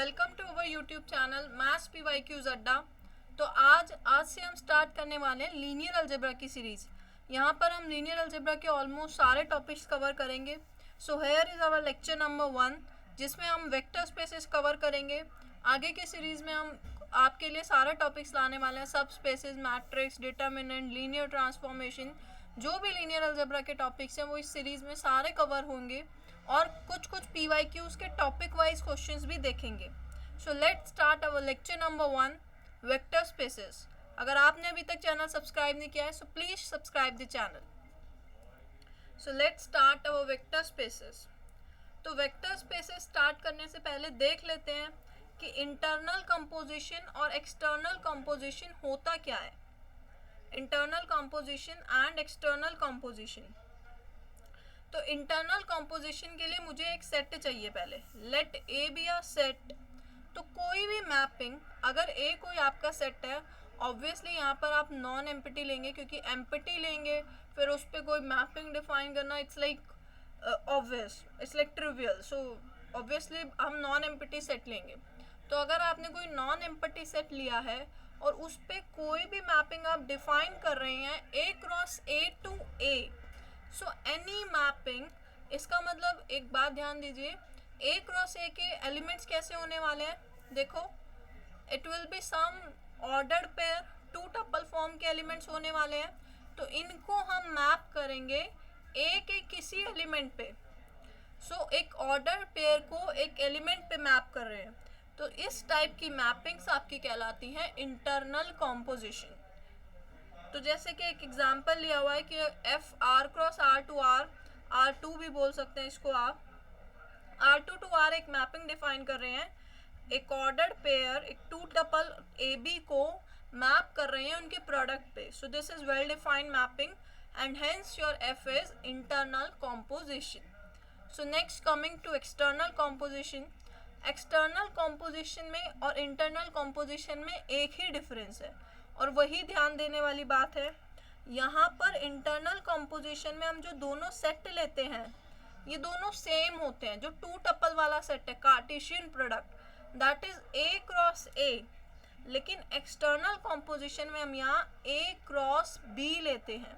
Welcome to our YouTube channel maths PYQs अड्डा। तो आज से हम स्टार्ट करने वाले हैं लीनियर अलजेब्रा की सीरीज। यहाँ पर हम लीनियर अलजेब्रा के ऑलमोस्ट सारे टॉपिक्स कवर करेंगे। So here is our lecture number 1 जिसमें हम वेक्टर स्पेसेस कवर करेंगे। आगे की सीरीज में हम आपके लिए सारे टॉपिक्स लाने वाले हैं, सब spaces, matrix, determinant, linear transformation, जो भी लीनियर अलजेब्रा के टॉपिक्स हैं वो इस सीरीज में सारे कवर होंगे और कुछ पीवाईक्यूज के टॉपिक वाइज क्वेश्चंस भी देखेंगे। So let's start our lecture number 1 vector spaces. अगर आपने अभी तक चैनल सब्सक्राइब नहीं किया है so please subscribe the channel. So let's start our vector spaces. तो वेक्टर स्पेसेस स्टार्ट करने से पहले देख लेते हैं कि इंटरनल कंपोजिशन और एक्सटर्नल कंपोजिशन होता क्या है। Internal composition and external composition. तो इंटरनल कंपोजिशन के लिए मुझे एक सेट चाहिए पहले। Let a be a set. तो कोई भी मैपिंग, अगर ए कोई आपका सेट है, ऑब्वियसली यहाँ पर आप नॉन एम्प्टी लेंगे, क्योंकि एम्प्टी लेंगे फिर उस पर कोई मैपिंग डिफाइन करना it's like obvious, it's like trivial. So obviously हम नॉन एम्प्टी सेट लेंगे। तो अगर आपने कोई नॉन एम्प्टी सेट लिया है और उस पर कोई भी मैपिंग आप डिफाइन कर रहे हैं A cross A to A, so any mapping, इसका मतलब एक बात ध्यान दीजिए, ए क्रॉस ए के एलिमेंट्स कैसे होने वाले हैं। देखो, it will be some ordered pair, two tuple form के एलिमेंट्स होने वाले हैं। तो इनको हम मैप करेंगे ए के किसी एलिमेंट पे। सो एक ऑर्डर पेयर को एक एलिमेंट पे मैप कर रहे हैं। तो इस टाइप की मैपिंग्स आपकी कहलाती हैं इंटरनल कॉम्पोजिशन। तो जैसे कि एक एग्जांपल लिया हुआ है कि f R cross R to R two भी बोल सकते हैं इसको आप, आर टू आर एक मैपिंग डिफाइन कर रहे हैं। एक ऑर्डर्ड पेयर, एक टू टपल ए बी को मैप कर रहे हैं उनके प्रोडक्ट पे। So this is well defined mapping and hence your f is internal composition. So next coming to external composition. External composition में और इंटरनल कॉम्पोजिशन में एक ही डिफरेंस है और वही ध्यान देने वाली बात है। यहाँ पर इंटरनल कॉम्पोजिशन में हम जो दोनों सेट लेते हैं ये दोनों सेम होते हैं। जो टू टपल वाला सेट है, Cartesian product, that is a cross ए। लेकिन एक्सटर्नल कॉम्पोजिशन में हम यहाँ ए क्रॉस बी लेते हैं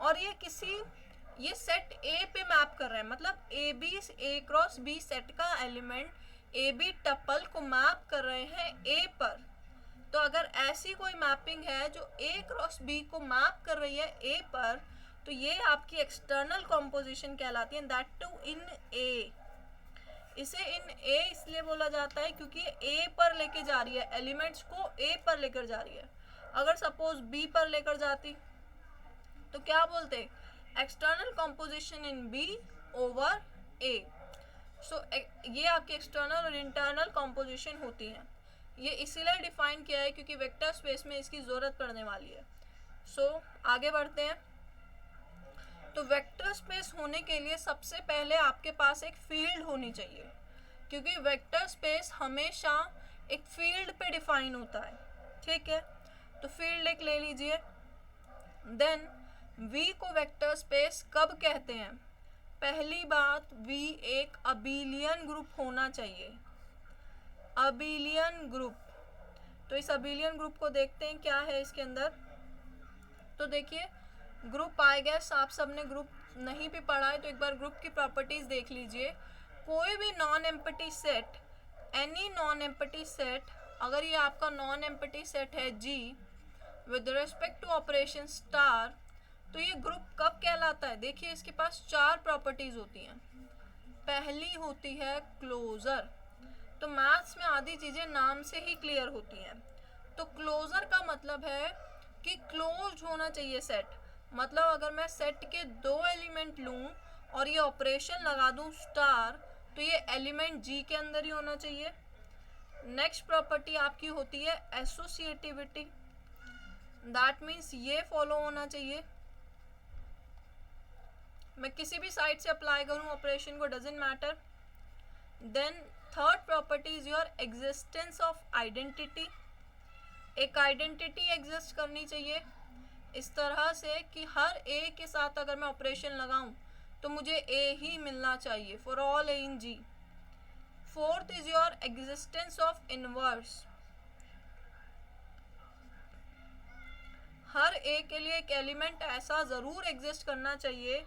और ये सेट ए पे मैप कर रहे हैं, मतलब a b a cross b set का एलिमेंट ए बी टपल को मैप कर रहे हैं ए पर। तो अगर ऐसी कोई मैपिंग है जो ए क्रॉस बी को मैप कर रही है ए पर, तो ये आपकी एक्सटर्नल कॉम्पोजिशन कहलाती है, दैट टू इन ए। इसे इन ए इसलिए बोला जाता है क्योंकि ये ए पर लेके जा रही है, एलिमेंट्स को ए पर लेकर जा रही है। अगर सपोज बी पर लेकर जाती तो क्या बोलते, external composition in B over ए। सो ये आपकी एक्सटर्नल और इंटरनल कॉम्पोजिशन होती है। ये इसीलिए डिफाइन किया है क्योंकि वेक्टर स्पेस में इसकी ज़रूरत पड़ने वाली है। सो आगे बढ़ते हैं। तो वेक्टर स्पेस होने के लिए सबसे पहले आपके पास एक फील्ड होनी चाहिए, क्योंकि वेक्टर स्पेस हमेशा एक फील्ड पे डिफाइन होता है। ठीक है, तो फील्ड एक ले लीजिए। देन वी को वेक्टर स्पेस कब कहते हैं। पहली बात, वी एक अबेलियन ग्रुप होना चाहिए। Abelian group. तो इस अबेलियन ग्रुप को देखते हैं क्या है इसके अंदर। तो देखिए, ग्रुप आई गेस आप सबने ग्रुप नहीं भी पढ़ा है तो एक बार ग्रुप की प्रॉपर्टीज देख लीजिए। कोई भी non empty set, any non empty set, अगर ये आपका नॉन एम्प्टी सेट है G with respect to operation star, तो ये ग्रुप कब कहलाता है। देखिए, इसके पास 4 प्रॉपर्टीज होती हैं। पहली होती है क्लोजर। तो मैथ्स में आधी चीज़ें नाम से ही क्लियर होती हैं। तो क्लोजर का मतलब है कि क्लोज होना चाहिए सेट। मतलब अगर मैं सेट के 2 एलिमेंट लूँ और ये ऑपरेशन लगा दूँ स्टार, तो ये एलिमेंट जी के अंदर ही होना चाहिए। नेक्स्ट प्रॉपर्टी आपकी होती है एसोसिएटिविटी। दैट मीन्स ये फॉलो होना चाहिए। मैं किसी भी साइड से अप्लाई करूँ ऑपरेशन को, doesn't matter. Then third property is your existence of identity. एक आइडेंटिटी एग्जिस्ट करनी चाहिए इस तरह से कि हर ए के साथ अगर मैं ऑपरेशन लगाऊं तो मुझे ए ही मिलना चाहिए, for all A in G. Fourth is your existence of inverse. हर ए के लिए एक एलिमेंट ऐसा ज़रूर एग्जिस्ट करना चाहिए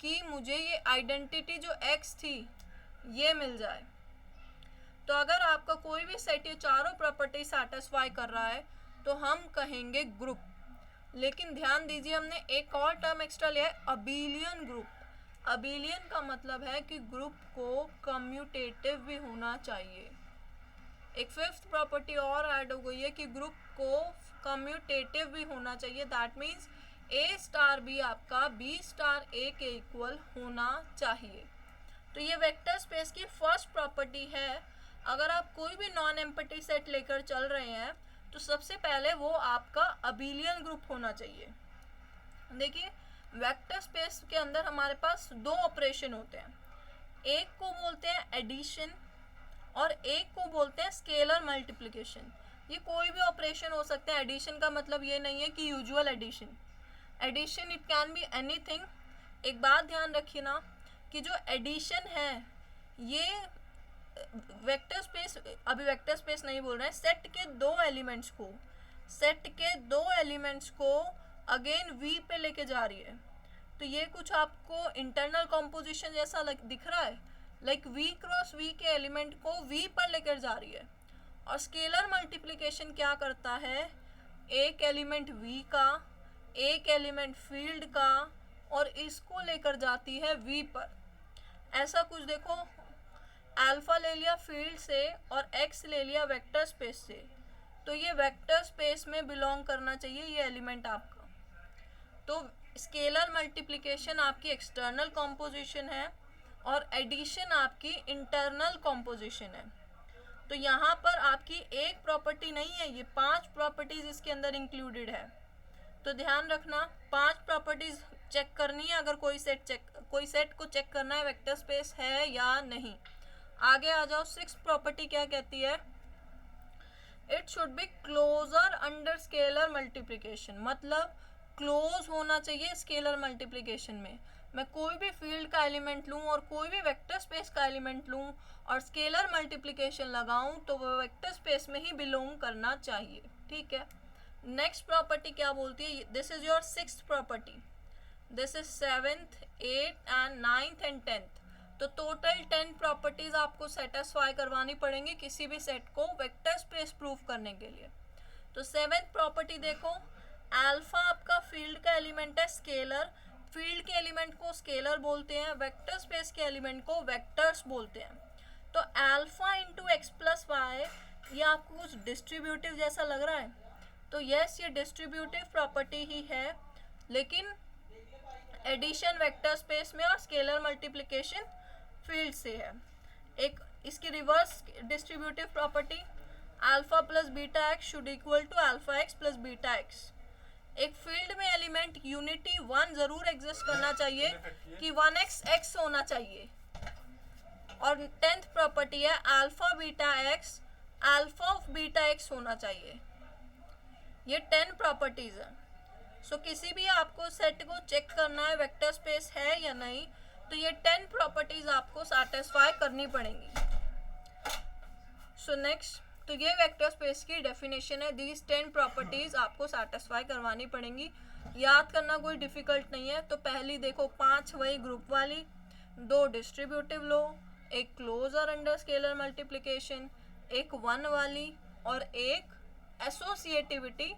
कि मुझे ये आइडेंटिटी जो एक्स थी ये मिल जाए। तो अगर आपका कोई भी सेट ये चारों प्रॉपर्टी सेटिस्फाई कर रहा है तो हम कहेंगे ग्रुप। लेकिन ध्यान दीजिए हमने एक और टर्म एक्स्ट्रा लिया है, अबेलियन ग्रुप। अबेलियन का मतलब है कि ग्रुप को कम्यूटेटिव भी होना चाहिए। एक फिफ्थ प्रॉपर्टी और ऐड हो गई है कि ग्रुप को कम्यूटेटिव भी होना चाहिए। दैट मीन्स ए स्टार भी आपका बी स्टार ए के इक्वल होना चाहिए। तो ये वेक्टर स्पेस की फर्स्ट प्रॉपर्टी है। अगर आप कोई भी नॉन एम्प्टी सेट लेकर चल रहे हैं तो सबसे पहले वो आपका अबेलियन ग्रुप होना चाहिए। देखिए वेक्टर स्पेस के अंदर हमारे पास दो ऑपरेशन होते हैं, एक को बोलते हैं एडिशन और एक को बोलते हैं स्केलर मल्टीप्लिकेशन। ये कोई भी ऑपरेशन हो सकता है। एडिशन का मतलब ये नहीं है कि usual addition, addition it can be anything. एक बात ध्यान रखिए ना कि जो एडिशन है ये वेक्टर स्पेस, अभी वेक्टर स्पेस नहीं बोल रहे हैं, सेट के दो एलिमेंट्स को अगेन वी पे लेके जा रही है। तो ये कुछ आपको इंटरनल कॉम्पोजिशन जैसा दिख रहा है, लाइक वी क्रॉस वी के एलिमेंट को वी पर लेकर जा रही है। और स्केलर मल्टीप्लिकेशन क्या करता है, एक एलिमेंट वी का, एक एलिमेंट फील्ड का, और इसको लेकर जाती है वी पर। ऐसा कुछ देखो, अल्फा ले लिया फील्ड से और एक्स ले लिया वेक्टर स्पेस से, तो ये वेक्टर स्पेस में बिलोंग करना चाहिए ये एलिमेंट आपका। तो स्केलर मल्टीप्लिकेशन आपकी एक्सटर्नल कॉम्पोजिशन है और एडिशन आपकी इंटरनल कॉम्पोजिशन है। तो यहाँ पर आपकी एक प्रॉपर्टी नहीं है, ये 5 प्रॉपर्टीज इसके अंदर इंक्लूडेड है। तो ध्यान रखना 5 प्रॉपर्टीज चेक करनी है अगर कोई सेट को चेक करना है वेक्टर स्पेस है या नहीं। आगे आ जाओ, 6 प्रॉपर्टी क्या कहती है, it should be closer under scalar multiplication. मतलब क्लोज होना चाहिए स्केलर मल्टीप्लिकेशन में। मैं कोई भी फील्ड का एलिमेंट लूँ और कोई भी वेक्टर स्पेस का एलिमेंट लूँ और स्केलर मल्टीप्लिकेशन लगाऊँ तो वो वेक्टर स्पेस में ही बिलोंग करना चाहिए। ठीक है, नेक्स्ट प्रॉपर्टी क्या बोलती है, this is your 6th property, this is 7th 8th and 9th and 10th। तो टोटल 10 प्रॉपर्टीज आपको सेटिस्फाई करवानी पड़ेंगी किसी भी सेट को वेक्टर स्पेस प्रूव करने के लिए। तो 7th प्रॉपर्टी देखो, अल्फा आपका फील्ड का एलिमेंट है स्केलर, फील्ड के एलिमेंट को स्केलर बोलते हैं, वेक्टर स्पेस के एलिमेंट को वेक्टर्स बोलते हैं। तो alpha into x plus y, ये आपको कुछ डिस्ट्रीब्यूटिव जैसा लग रहा है, तो यस ये डिस्ट्रीब्यूटिव प्रॉपर्टी ही है, लेकिन एडिशन वेक्टर स्पेस में और स्केलर मल्टीप्लिकेशन फील्ड से है। एक इसकी reverse distributive property, alpha plus beta x should equal to alpha x plus beta x. एक फील्ड में एलिमेंट यूनिटी 1 जरूर एग्जिस्ट करना चाहिए कि 1x x होना चाहिए। और 10th प्रॉपर्टी है alpha beta x, alpha of beta x होना चाहिए। ये 10 प्रॉपर्टीज है। सो किसी भी आपको सेट को चेक करना है वेक्टर स्पेस है या नहीं, तो ये 10 प्रॉपर्टीज आपको सैटिस्फाई करनी पड़ेंगी। सो नेक्स्ट, तो ये वेक्टर स्पेस की डेफिनेशन है, दीज 10 प्रॉपर्टीज आपको सैटिस्फाई करवानी पड़ेंगी। याद करना कोई डिफिकल्ट नहीं है। तो पहली देखो 5 वही ग्रुप वाली, 2 डिस्ट्रीब्यूटिव लो, एक क्लोजर अंडर स्केलर मल्टीप्लिकेशन, एक 1 वाली और एक एसोसिएटिविटी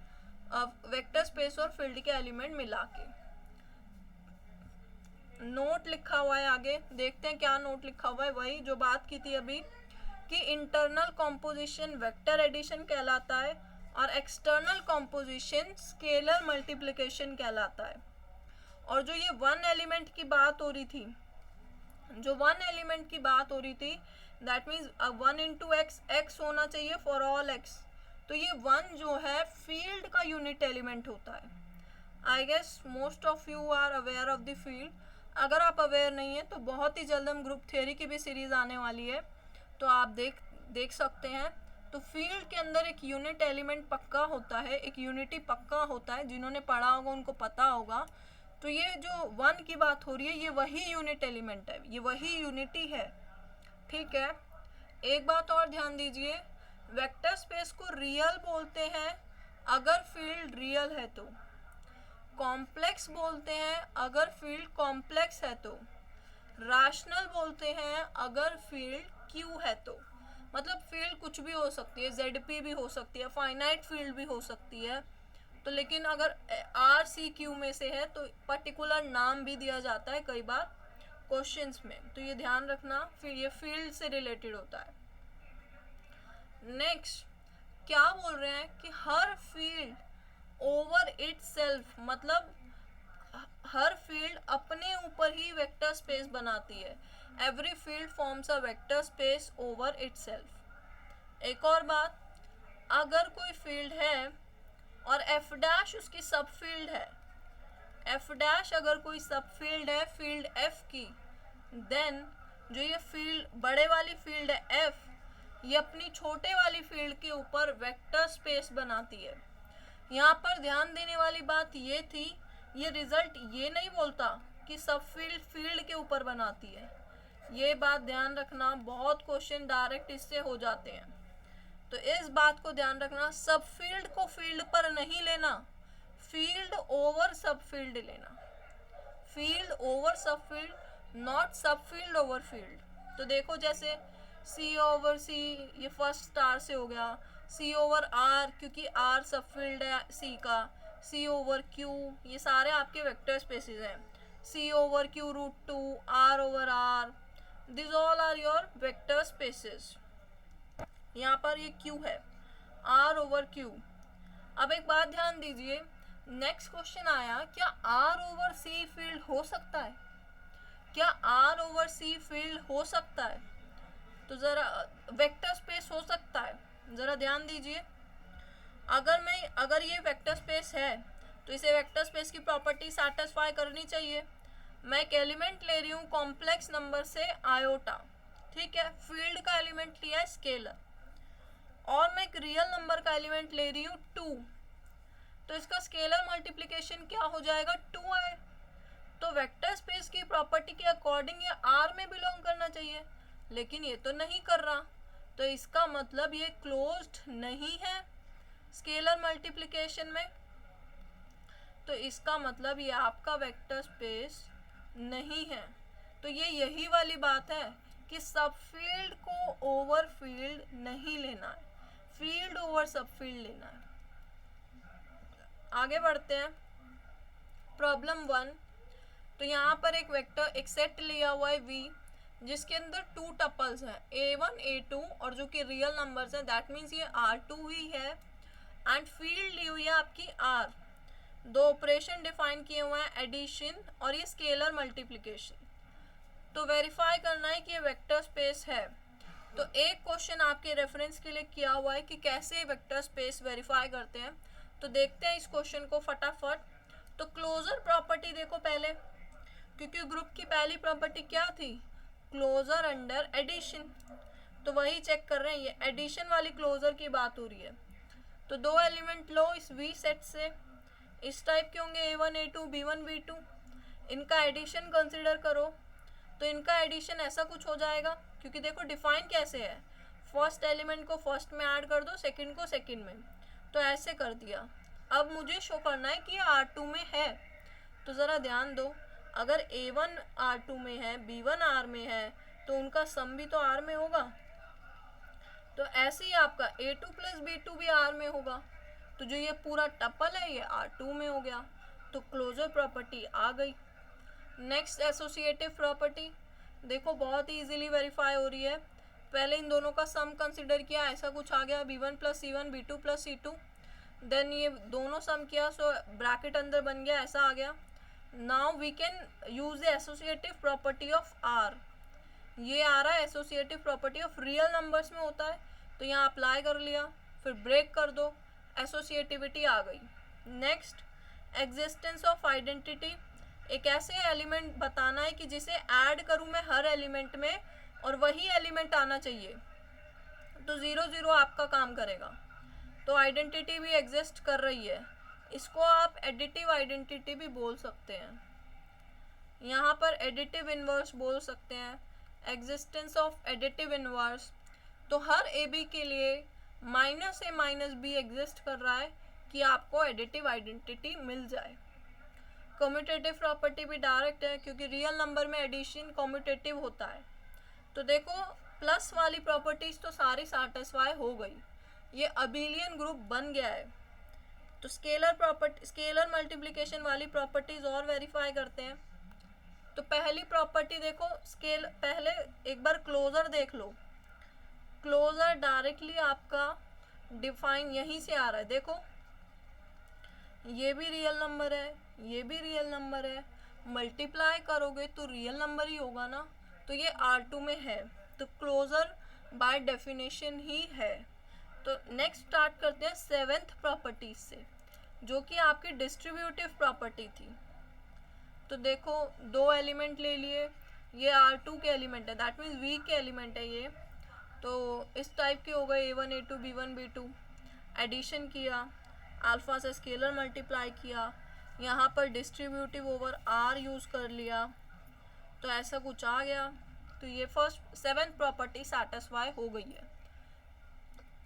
वेक्टर स्पेस और फील्ड के एलिमेंट मिला के। नोट लिखा हुआ है, आगे देखते हैं क्या नोट लिखा हुआ है, वही जो बात की थी अभी कि इंटरनल कॉम्पोजिशन वेक्टर एडिशन कहलाता है और एक्सटर्नल कॉम्पोजिशन स्केलर मल्टीप्लिकेशन कहलाता है। और जो ये 1 एलिमेंट की बात हो रही थी, that means 1 into x, x होना चाहिए फॉर ऑल एक्स। तो ये 1 जो है फील्ड का यूनिट एलिमेंट होता है। I guess most of you are aware of the field. अगर आप अवेयर नहीं है तो बहुत ही जल्द हम ग्रुप थ्योरी की भी सीरीज आने वाली है, तो आप देख सकते हैं। तो फील्ड के अंदर एक यूनिट एलिमेंट पक्का होता है, एक यूनिटी पक्का होता है, जिन्होंने पढ़ा होगा उनको पता होगा। तो ये जो 1 की बात हो रही है ये वही यूनिट एलिमेंट है, ये वही यूनिटी है। ठीक है, एक बात और ध्यान दीजिए, वेक्टर स्पेस को रियल बोलते हैं अगर फील्ड रियल है तो, कॉम्प्लेक्स बोलते हैं अगर फील्ड कॉम्प्लेक्स है तो, रैशनल बोलते हैं अगर फील्ड क्यू है तो। मतलब फील्ड कुछ भी हो सकती है, ZP भी हो सकती है, फाइनाइट फील्ड भी हो सकती है, तो लेकिन अगर RCQ में से है तो पर्टिकुलर नाम भी दिया जाता है कई बार क्वेश्चंस में, तो ये ध्यान रखना, फिर ये फील्ड से रिलेटेड होता है। नेक्स्ट क्या बोल रहे हैं कि हर फील्ड ओवर इटसेल्फ, मतलब हर फील्ड अपने ऊपर ही वेक्टर स्पेस बनाती है। Every field forms a vector space over itself. एक और बात, अगर कोई फील्ड है और एफ डैश उसकी सब फील्ड है, एफ डैश अगर कोई सब फील्ड है फील्ड एफ की, देन जो ये फील्ड बड़े वाली फील्ड है एफ, ये अपनी छोटे वाली फील्ड के ऊपर वेक्टर स्पेस बनाती है। यहाँ पर ध्यान देने वाली बात ये थी, ये रिजल्ट ये नहीं बोलता कि सब फील्ड फील्ड के ऊपर बनाती है, ये बात ध्यान रखना, बहुत क्वेश्चन डायरेक्ट इससे हो जाते हैं, तो इस बात को ध्यान रखना, सब फील्ड को फील्ड पर नहीं लेना, फील्ड ओवर सब फील्ड लेना, field over sub field, not sub field over field. तो देखो जैसे C ओवर C, ये फर्स्ट स्टार से हो गया, C ओवर R क्योंकि R सब फील्ड है C का, C ओवर Q, ये सारे आपके वेक्टर स्पेसेस हैं, C over Q root 2, R over R, this all are your vector spaces. यहाँ पर ये Q है, R ओवर Q। अब एक बात ध्यान दीजिए, नेक्स्ट क्वेश्चन आया, क्या R ओवर C फील्ड हो सकता है, क्या R ओवर C फील्ड हो सकता है, तो ज़रा वेक्टर स्पेस हो सकता है, ज़रा ध्यान दीजिए, अगर ये वेक्टर स्पेस है तो इसे वेक्टर स्पेस की प्रॉपर्टी सेटिस्फाई करनी चाहिए। मैं एक एलिमेंट ले रही हूँ कॉम्प्लेक्स नंबर से आयोटा, ठीक है, फील्ड का एलिमेंट लिया है स्केलर, और मैं एक रियल नंबर का एलिमेंट ले रही हूँ 2, तो इसका स्केलर मल्टीप्लिकेशन क्या हो जाएगा, 2 है, तो वेक्टर स्पेस की प्रॉपर्टी के अकॉर्डिंग ये R में बिलोंग करना चाहिए, लेकिन ये तो नहीं कर रहा, तो इसका मतलब ये क्लोज्ड नहीं है स्केलर मल्टीप्लिकेशन में, तो इसका मतलब ये आपका वेक्टर स्पेस नहीं है। तो ये यही वाली बात है कि सब फील्ड को ओवर फील्ड नहीं लेना है, फील्ड ओवर सब फील्ड लेना है। आगे बढ़ते हैं, प्रॉब्लम 1। तो यहाँ पर एक वेक्टर, एक सेट लिया हुआ है V, जिसके अंदर 2 टपल्स हैं A1 A2, और जो कि रियल नंबर्स हैं, दैट मीन्स ये R2 ही है, एंड फील्ड ली हुई है आपकी R। 2 ऑपरेशन डिफाइन किए हुए हैं, एडिशन और ये स्केलर मल्टीप्लिकेशन। तो वेरीफाई करना है कि ये वेक्टर स्पेस है। तो एक क्वेश्चन आपके रेफरेंस के लिए किया हुआ है कि कैसे वेक्टर स्पेस वेरीफाई करते हैं, तो देखते हैं इस क्वेश्चन को फटाफट। तो क्लोजर प्रॉपर्टी देखो पहले, क्योंकि ग्रुप की पहली प्रॉपर्टी क्या थी, क्लोजर अंडर एडिशन, तो वही चेक कर रहे हैं, ये एडिशन वाली क्लोजर की बात हो रही है। तो 2 एलिमेंट लो इस V सेट से, इस टाइप के होंगे A1 A2 B1 B2, इनका एडिशन कंसिडर करो, तो इनका एडिशन ऐसा कुछ हो जाएगा, क्योंकि देखो डिफाइन कैसे है, फर्स्ट एलिमेंट को फर्स्ट में ऐड कर दो, सेकंड को सेकंड में, तो ऐसे कर दिया। अब मुझे शो करना है कि ये R2 में है, तो ज़रा ध्यान दो, अगर A1 R2 में है, B1 R में है, तो उनका सम भी तो R में होगा, तो ऐसे ही आपका A2 प्लस B2 भी R में होगा, तो जो ये पूरा टपल है ये R2 में हो गया, तो क्लोजर प्रॉपर्टी आ गई। नेक्स्ट एसोसिएटिव प्रॉपर्टी देखो, बहुत ही इजीली वेरीफाई हो रही है। पहले इन दोनों का सम कंसिडर किया, ऐसा कुछ आ गया, B1 plus C1 B2 plus C2, then ये दोनों सम किया, सो ब्रैकेट अंदर बन गया, ऐसा आ गया। Now we can use the associative property of R, ये आ रहा है associative property of real numbers में होता है, तो यहाँ अप्लाई कर लिया, फिर ब्रेक कर दो, एसोसिएटिविटी आ गई। नेक्स्ट एग्जिस्टेंस ऑफ आइडेंटिटी, एक ऐसे एलिमेंट बताना है कि जिसे ऐड करूँ मैं हर एलिमेंट में और वही एलिमेंट आना चाहिए, तो 0 0 आपका काम करेगा, तो आइडेंटिटी भी एग्जिस्ट कर रही है, इसको आप एडिटिव आइडेंटिटी भी बोल सकते हैं, यहाँ पर एडिटिव इनवर्स बोल सकते हैं, एग्जिस्टेंस ऑफ एडिटिव इनवर्स। तो हर ए बी के लिए minus A minus be exist कर रहा है कि आपको एडिटिव आइडेंटिटी मिल जाए। कम्यूटेटिव प्रॉपर्टी भी डायरेक्ट है क्योंकि रियल नंबर में एडिशन कम्यूटेटिव होता है। तो देखो प्लस वाली प्रॉपर्टीज तो सारी सैटिस्फाई हो गई, ये अबिलियन ग्रुप बन गया है। तो स्केलर मल्टीप्लिकेशन वाली प्रॉपर्टीज और वेरीफाई करते हैं। तो पहली प्रॉपर्टी देखो, पहले एक बार क्लोजर देख लो। क्लोजर डायरेक्टली आपका डिफाइन यहीं से आ रहा है। देखो ये भी रियल नंबर है, ये भी रियल नंबर है, मल्टीप्लाई करोगे तो रियल नंबर ही होगा ना। तो ये R2 में है, तो क्लोजर बाय डेफिनेशन ही है। तो नेक्स्ट स्टार्ट करते हैं सेवेंथ प्रॉपर्टीज से, जो कि आपकी डिस्ट्रीब्यूटिव प्रॉपर्टी थी। तो देखो दो एलिमेंट ले लिए, ये R2 के एलिमेंट है, दैट मीन्स V के एलिमेंट है ये। तो इस टाइप के हो गए A1 A2 B1 B2। Addition किया, अल्फा से स्केलर मल्टीप्लाई किया, यहाँ पर डिस्ट्रीब्यूटिव ओवर R यूज़ कर लिया, तो ऐसा कुछ आ गया। तो ये फर्स्ट सेवेंथ प्रॉपर्टी सेटिस्फाई हो गई है।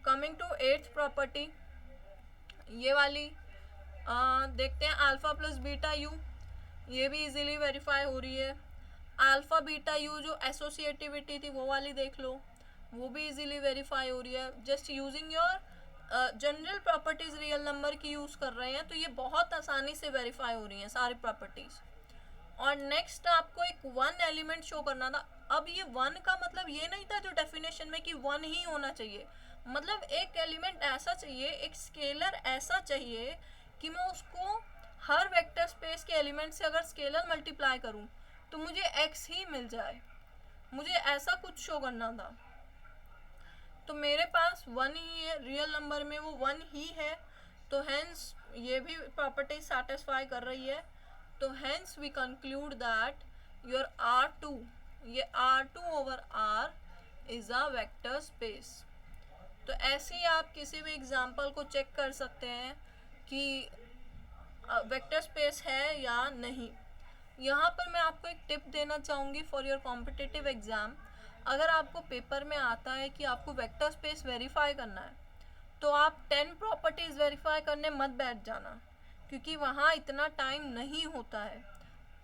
कमिंग टू एट्थ प्रॉपर्टी, ये वाली देखते हैं, अल्फा प्लस बीटा यू, ये भी इजीली वेरीफाई हो रही है। अल्फा बीटा यू जो एसोसिएटिविटी थी वो वाली देख लो, वो भी इजीली वेरीफाई हो रही है। Just using your general properties real number की यूज़ कर रहे हैं, तो ये बहुत आसानी से वेरीफाई हो रही हैं सारी प्रॉपर्टीज़। और नेक्स्ट आपको एक वन एलिमेंट शो करना था। अब ये वन का मतलब ये नहीं था जो डेफिनेशन में कि वन ही होना चाहिए, मतलब एक एलिमेंट ऐसा चाहिए, एक स्केलर ऐसा चाहिए कि मैं उसको हर वेक्टर स्पेस के एलिमेंट से अगर स्केलर मल्टीप्लाई करूं तो मुझे एक्स ही मिल जाए, मुझे ऐसा कुछ शो करना था। तो मेरे पास वन ही है, रियल नंबर में वो वन ही है, तो हेंस ये भी प्रॉपर्टी सेटिस्फाई कर रही है। तो hence we conclude that your R2, ये R2 over R is a vector space. तो ऐसे ही आप किसी भी एग्जाम्पल को चेक कर सकते हैं कि वेक्टर स्पेस है या नहीं। यहाँ पर मैं आपको एक टिप देना चाहूँगी फॉर योर कॉम्पिटिटिव एग्ज़ाम। अगर आपको पेपर में आता है कि आपको वेक्टर स्पेस वेरीफाई करना है, तो आप 10 प्रॉपर्टीज़ वेरीफाई करने मत बैठ जाना, क्योंकि वहाँ इतना टाइम नहीं होता है।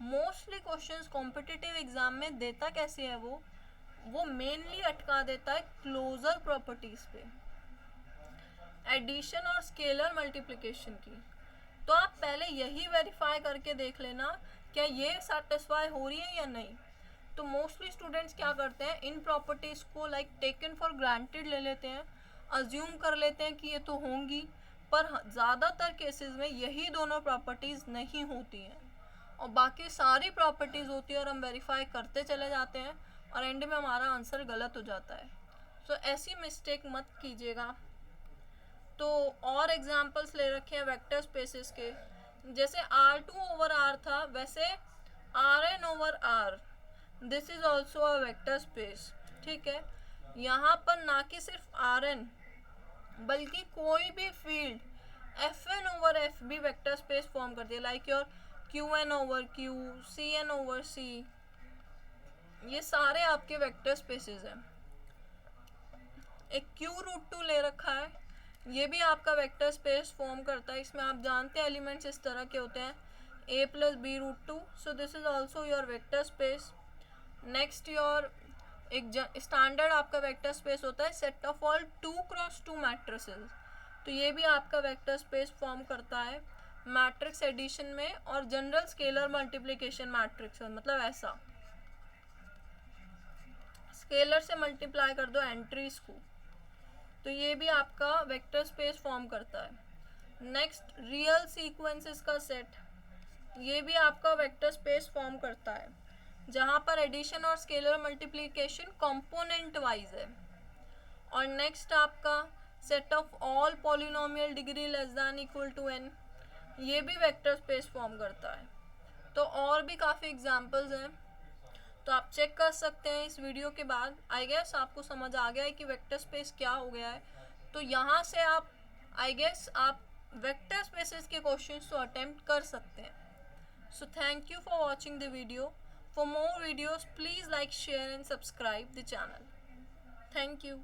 मोस्टली क्वेश्चंस कॉम्पिटिटिव एग्ज़ाम में देता कैसे है, वो मेनली अटका देता है क्लोजर प्रॉपर्टीज़ पे, एडिशन और स्केलर मल्टीप्लिकेशन की। तो आप पहले यही वेरीफाई करके देख लेना क्या ये सेटिस्फाई हो रही है या नहीं। तो मोस्टली स्टूडेंट्स क्या करते हैं, इन प्रॉपर्टीज़ को लाइक टेकन फॉर ग्रांटेड ले लेते हैं, अज्यूम कर लेते हैं कि ये तो होंगी, पर ज़्यादातर केसेस में यही दोनों प्रॉपर्टीज़ नहीं होती हैं और बाकी सारी प्रॉपर्टीज़ होती है और हम वेरीफाई करते चले जाते हैं और एंड में हमारा आंसर गलत हो जाता है। सो ऐसी मिस्टेक मत कीजिएगा। तो और एग्जांपल्स ले रखे हैं वेक्टर स्पेसेस के, जैसे R2 ओवर R था, वैसे Rn over R, this is also a vector space. ठीक है, यहाँ पर ना कि सिर्फ Rn बल्कि कोई भी फील्ड Fn ओवर F भी वेक्टर स्पेस फॉर्म करती है, like your Qn over Q, Cn over C, ये सारे आपके वेक्टर स्पेसेस हैं। एक Q√2 ले रखा है, ये भी आपका वेक्टर स्पेस फॉर्म करता है। इसमें आप जानते हैं एलिमेंट्स इस तरह के होते हैं, A plus B√2, so this is also your vector space. Next your एक स्टैंडर्ड आपका वेक्टर स्पेस होता है set of all 2x2 matrices, तो ये भी आपका वेक्टर स्पेस फॉर्म करता है मैट्रिक्स एडिशन में और जनरल स्केलर मल्टीप्लिकेशन मैट्रिक्स में, मतलब ऐसा स्केलर से मल्टीप्लाई कर दो एंट्रीज को, तो ये भी आपका वेक्टर स्पेस फॉर्म करता है। नेक्स्ट रियल सीक्वेंसेस का सेट, ये भी आपका वेक्टर स्पेस फॉर्म करता है, जहाँ पर एडिशन और स्केलर मल्टीप्लिकेशन कंपोनेंट वाइज है। और नेक्स्ट आपका set of all polynomial degree less than equal to n, ये भी वेक्टर स्पेस फॉर्म करता है। तो और भी काफ़ी एग्जांपल्स हैं, तो आप चेक कर सकते हैं इस वीडियो के बाद। आई गेस आपको समझ आ गया है कि वेक्टर स्पेस क्या हो गया है। तो यहाँ से आप आई गेस आप वेक्टर स्पेसेस के क्वेश्चंस तो अटेम्प्ट कर सकते हैं। So thank you for watching the video. For more videos, please like, share and subscribe the channel. Thank you.